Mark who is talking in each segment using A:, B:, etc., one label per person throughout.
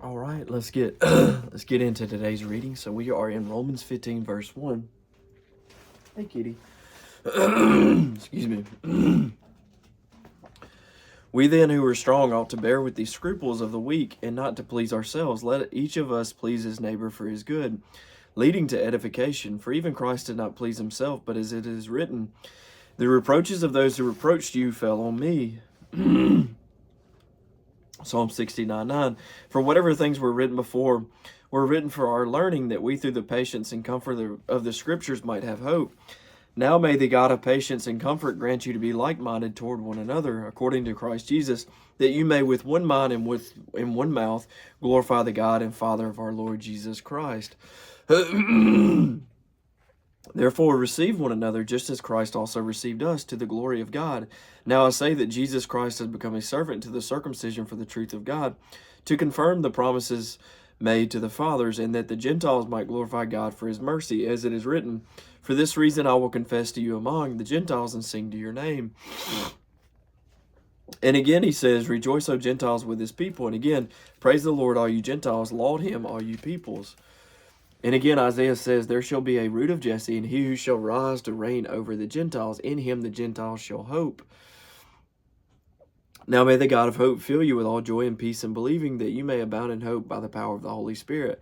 A: All right, let's get let's get into today's reading. So we are in Romans 15, verse 1. Hey, kitty. Excuse me. We then who are strong ought to bear with the scruples of the weak and not to please ourselves. Let each of us please his neighbor for his good, leading to edification. For even Christ did not please himself, but as it is written, the reproaches of those who reproached you fell on me. Psalm 69:9. For whatever things were written before were written for our learning, that we through the patience and comfort of the Scriptures might have hope. Now may the God of patience and comfort grant you to be like-minded toward one another, according to Christ Jesus, that you may with one mind and in one mouth glorify the God and Father of our Lord Jesus Christ. Therefore receive one another, just as Christ also received us, to the glory of God. Now I say that Jesus Christ has become a servant to the circumcision for the truth of God, to confirm the promises made to the fathers, and that the Gentiles might glorify God for his mercy, as it is written, for this reason I will confess to you among the Gentiles and sing to your name. And again he says, rejoice, O Gentiles, with his people. And again, praise the Lord, all you Gentiles, laud him, all you peoples. And again, Isaiah says, there shall be a root of Jesse, and he who shall rise to reign over the Gentiles. In him the Gentiles shall hope. Now may the God of hope fill you with all joy and peace in believing, that you may abound in hope by the power of the Holy Spirit.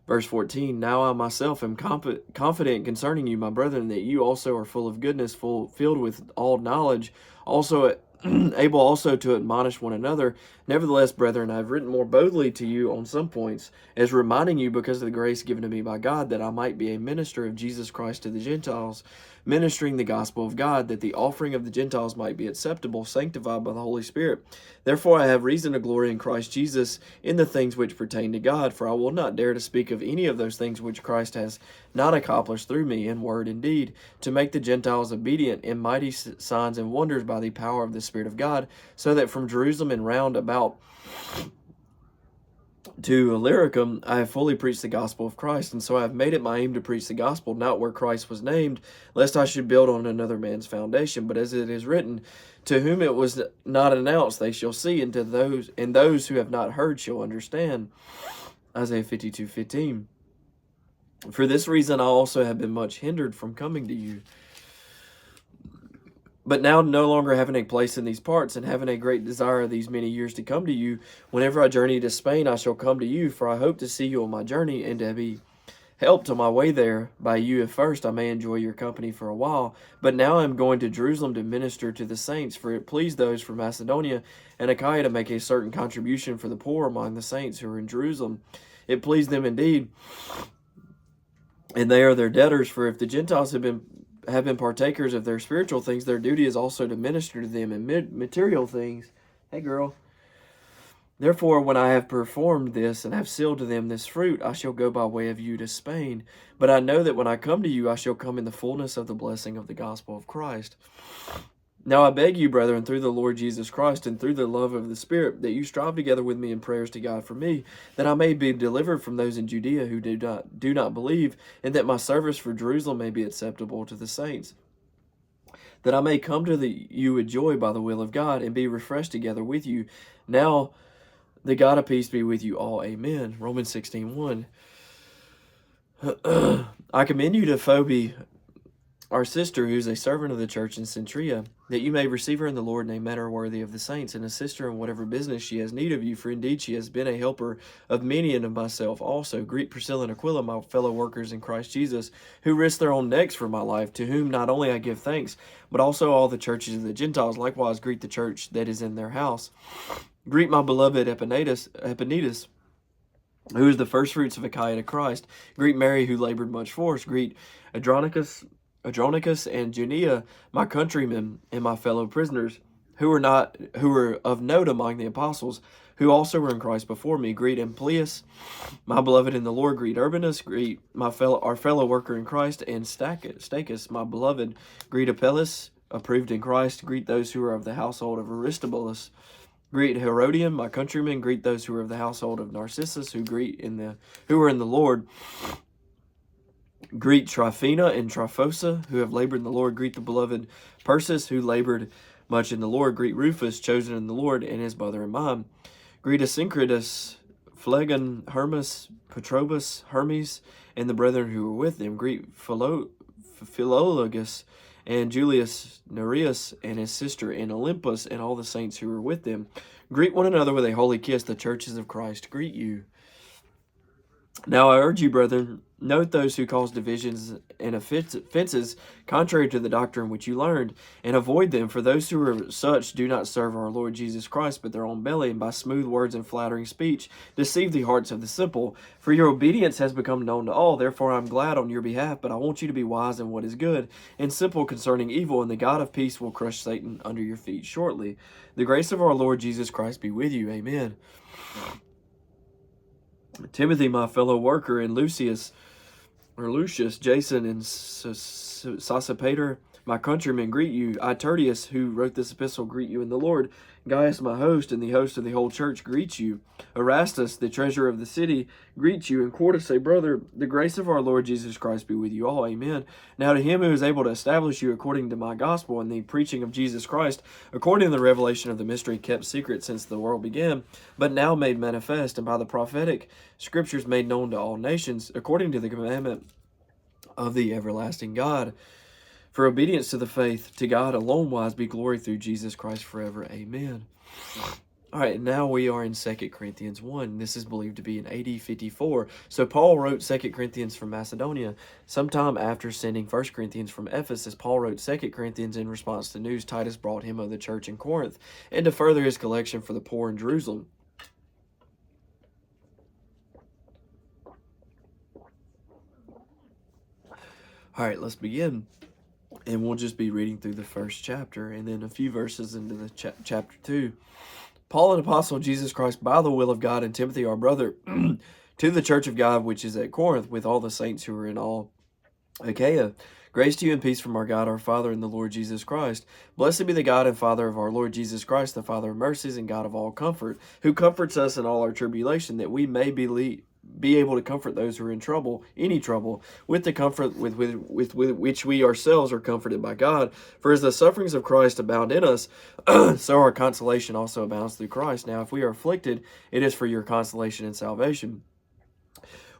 A: Verse 14, now I myself am confident concerning you, my brethren, that you also are full of goodness, filled with all knowledge, also able also to admonish one another. Nevertheless, brethren, I have written more boldly to you on some points, as reminding you because of the grace given to me by God, that I might be a minister of Jesus Christ to the Gentiles, ministering the gospel of God, that the offering of the Gentiles might be acceptable, sanctified by the Holy Spirit. Therefore I have reason to glory in Christ Jesus in the things which pertain to God, for I will not dare to speak of any of those things which Christ has not accomplished through me in word and deed, to make the Gentiles obedient in mighty signs and wonders by the power of the Spirit of God, so that from Jerusalem and round about to Illyricum I have fully preached the gospel of Christ, and so I have made it my aim to preach the gospel, not where Christ was named, lest I should build on another man's foundation. But as it is written, to whom it was not announced they shall see, and those who have not heard shall understand. Isaiah 52:15. For this reason I also have been much hindered from coming to you. But now, no longer having a place in these parts, and having a great desire these many years to come to you, whenever I journey to Spain, I shall come to you, for I hope to see you on my journey, and to be helped on my way there by you. If first I may enjoy your company for a while. But now I am going to Jerusalem to minister to the saints, for it pleased those from Macedonia and Achaia to make a certain contribution for the poor among the saints who are in Jerusalem. It pleased them indeed, and they are their debtors, for if the Gentiles have been partakers of their spiritual things, their duty is also to minister to them in material things. Hey, girl. Therefore, when I have performed this and have sealed to them this fruit, I shall go by way of you to Spain. But I know that when I come to you, I shall come in the fullness of the blessing of the gospel of Christ. Now I beg you, brethren, through the Lord Jesus Christ and through the love of the Spirit, that you strive together with me in prayers to God for me, that I may be delivered from those in Judea who do not believe, and that my service for Jerusalem may be acceptable to the saints, that I may come to you with joy by the will of God, and be refreshed together with you. Now the God of peace be with you all. Amen. Romans 16:1. I commend you to Phoebe, our sister, who is a servant of the church in Centuria, that you may receive her in the Lord in a manner worthy of the saints, and assist her in whatever business she has need of you, for indeed she has been a helper of many and of myself also. Greet Priscilla and Aquila, my fellow workers in Christ Jesus, who risked their own necks for my life, to whom not only I give thanks, but also all the churches of the Gentiles. Likewise greet the church that is in their house. Greet my beloved Epaenetus, who is the firstfruits of Achaia to Christ. Greet Mary, who labored much for us. Greet Andronicus and Junia, my countrymen and my fellow prisoners, who were of note among the apostles, who also were in Christ before me. Greet Amplias, my beloved in the Lord. Greet Urbanus. Greet our fellow worker in Christ, and Stachys, my beloved. Greet Apelles, approved in Christ. Greet those who are of the household of Aristobulus. Greet Herodian, my countrymen. Greet those who are of the household of Narcissus, who are in the Lord. Greet Tryphena and Tryphosa, who have labored in the Lord. Greet the beloved Persis, who labored much in the Lord. Greet Rufus, chosen in the Lord, and his brother and mine. Greet Asyncritus, Phlegon, Hermas, Petrobus, Hermes, and the brethren who were with them. Greet Philologus and Julius Nereus and his sister, and Olympus, and all the saints who were with them. Greet one another with a holy kiss. The churches of Christ greet you. Now I urge you, brethren, note those who cause divisions and offenses contrary to the doctrine which you learned, and avoid them, for those who are such do not serve our Lord Jesus Christ, but their own belly, and by smooth words and flattering speech deceive the hearts of the simple. For your obedience has become known to all, therefore I am glad on your behalf, but I want you to be wise in what is good, and simple concerning evil, and the God of peace will crush Satan under your feet shortly. The grace of our Lord Jesus Christ be with you. Amen. Timothy, my fellow worker, and Lucius, Jason, and Sosipater, my countrymen, greet you. I, Tertius, who wrote this epistle, greet you in the Lord. Gaius, my host, and the host of the whole church, greet you. Erastus, the treasurer of the city, greet you. And Quartus, a brother, the grace of our Lord Jesus Christ be with you all. Amen. Now to him who is able to establish you according to my gospel and the preaching of Jesus Christ, according to the revelation of the mystery kept secret since the world began, but now made manifest, and by the prophetic scriptures made known to all nations, according to the commandment of the everlasting God. For obedience to the faith, to God alone wise be glory through Jesus Christ forever. Amen. All right, now we are in 2 Corinthians 1. This is believed to be in AD 54. So Paul wrote 2 Corinthians from Macedonia. Sometime after sending 1 Corinthians from Ephesus, Paul wrote 2 Corinthians in response to news Titus brought him of the church in Corinth, and to further his collection for the poor in Jerusalem. All right, let's begin. And we'll just be reading through the first chapter and then a few verses into the chapter 2. Paul, an apostle of Jesus Christ by the will of God, and Timothy, our brother, to the church of God which is at Corinth, with all the saints who are in all Achaia. Grace to you and peace from our God, our Father, and the Lord Jesus Christ. Blessed be the God and Father of our Lord Jesus Christ, the Father of mercies and God of all comfort, who comforts us in all our tribulation, that we may be able to comfort those who are in trouble, any trouble, with the comfort with which we ourselves are comforted by God. For as the sufferings of Christ abound in us, so our consolation also abounds through Christ. Now, if we are afflicted, it is for your consolation and salvation,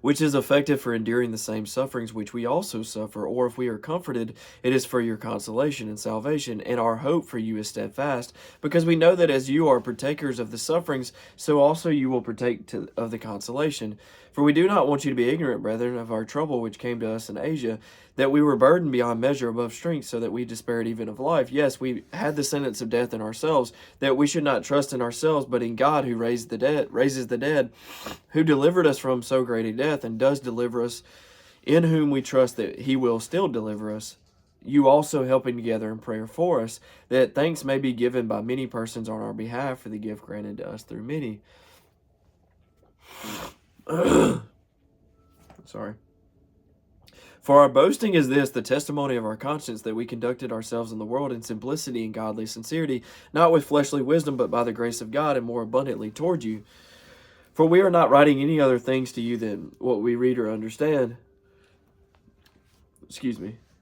A: which is effective for enduring the same sufferings which we also suffer. Or if we are comforted, it is for your consolation and salvation, and our hope for you is steadfast, because we know that as you are partakers of the sufferings, so also you will partake of the consolation. For we do not want you to be ignorant, brethren, of our trouble which came to us in Asia, that we were burdened beyond measure above strength, so that we despaired even of life. Yes, we had the sentence of death in ourselves, that we should not trust in ourselves, but in God who raises the dead, who delivered us from so great a death, and does deliver us, in whom we trust that he will still deliver us. You also helping together in prayer for us, that thanks may be given by many persons on our behalf for the gift granted to us through many. Sorry. For our boasting is this, the testimony of our conscience, that we conducted ourselves in the world in simplicity and godly sincerity, not with fleshly wisdom, but by the grace of God, and more abundantly toward you. For we are not writing any other things to you than what we read or understand.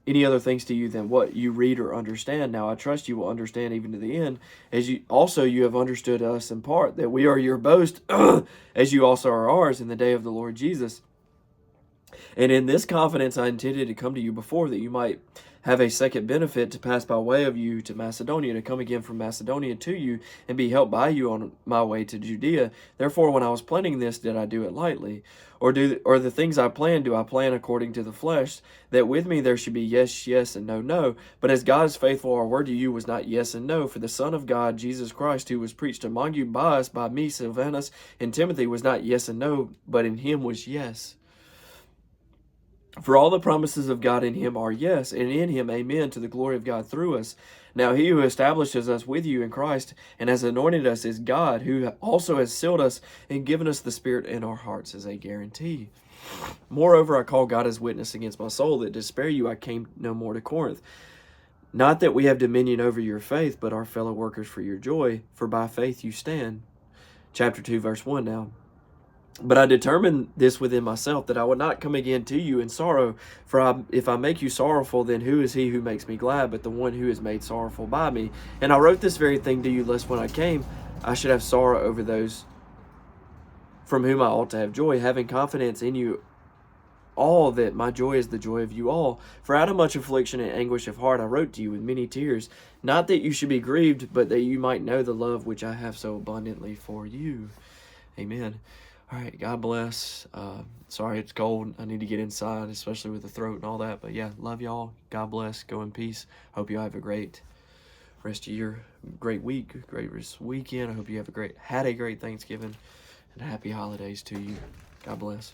A: Any other things to you than what you read or understand. Now I trust you will understand even to the end, as you have understood us in part, that we are your boast, as you also are ours in the day of the Lord Jesus. And in this confidence I intended to come to you before, that you might have a second benefit to pass by way of you to Macedonia, to come again from Macedonia to you, and be helped by you on my way to Judea. Therefore, when I was planning this, did I do it lightly? Or the things I plan, do I plan according to the flesh, that with me there should be yes, yes, and no, no? But as God is faithful, our word to you was not yes and no. For the Son of God, Jesus Christ, who was preached among you by us, by me, Silvanus, and Timothy, was not yes and no, but in him was yes. For all the promises of God in him are yes, and in him amen, to the glory of God through us. Now he who establishes us with you in Christ and has anointed us is God, who also has sealed us and given us the Spirit in our hearts as a guarantee. Moreover, I call God as witness against my soul, that to spare you I came no more to Corinth. Not that we have dominion over your faith, but are fellow workers for your joy, for by faith you stand. Chapter 2, verse 1 now. But I determined this within myself, that I would not come again to you in sorrow. For if I make you sorrowful, then who is he who makes me glad, but the one who is made sorrowful by me? And I wrote this very thing to you, lest when I came, I should have sorrow over those from whom I ought to have joy, having confidence in you all that my joy is the joy of you all. For out of much affliction and anguish of heart I wrote to you with many tears, not that you should be grieved, but that you might know the love which I have so abundantly for you. Amen. All right, God bless. Sorry it's cold. I need to get inside, especially with the throat and all that. But yeah, love y'all. God bless. Go in peace. Hope you have a great rest of your great week, great weekend. I hope you had a great Thanksgiving, and happy holidays to you. God bless.